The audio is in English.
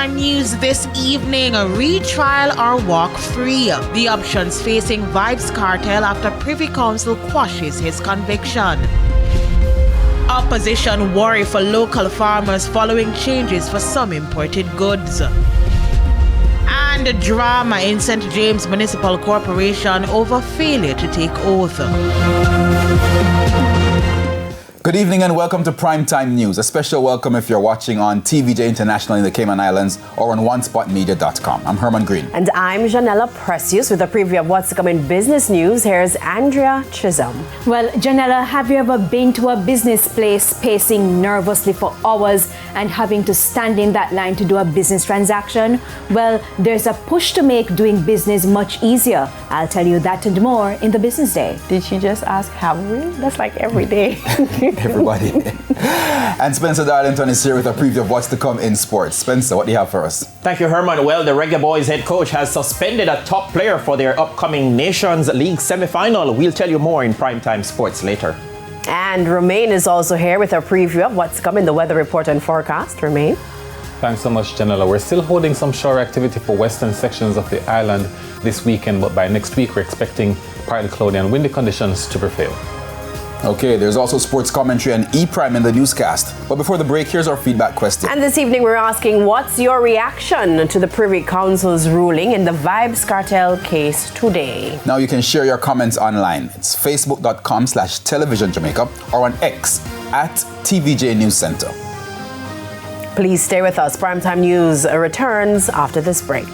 Primetime News this evening, retrial or walk free. The options facing Vybz Kartel after Privy Council quashes his conviction. Opposition worry for local farmers following changes for some imported goods. And drama in St. James Municipal Corporation over failure to take oath. Good evening and welcome to Primetime News. A special welcome if you're watching on TVJ International in the Cayman Islands or on onespotmedia.com. I'm Herman Green. And I'm Janella Precious with a preview of what's to come in business news. Here's Andrea Chisholm. Well, Janella, have you ever been to a business place pacing nervously for hours and having to stand in that line to do a business transaction? Well, there's a push to make doing business much easier. I'll tell you that and more in the business day. Did she just ask, have we? That's like every day. Everybody. And Spencer Darlington is here with a preview of what's to come in sports. Spencer, what do you have for us? Thank you, Herman. Well, the Reggae Boys head coach has suspended a top player for their upcoming Nations League semi-final. We'll tell you more in Primetime Sports later. And Romain is also here with a preview of what's coming, the weather report and forecast. Romain? Thanks so much, Janella. We're still holding some shower activity for western sections of the island this weekend, but by next week we're expecting partly cloudy and windy conditions to prevail. Okay, there's also sports commentary and E-Prime in the newscast. But before the break, here's our feedback question. And this evening we're asking, what's your reaction to the Privy Council's ruling in the Vybz Kartel case today? Now you can share your comments online. It's facebook.com/televisionjamaica or on X @tvjnewscenter. Please stay with us. Primetime News returns after this break.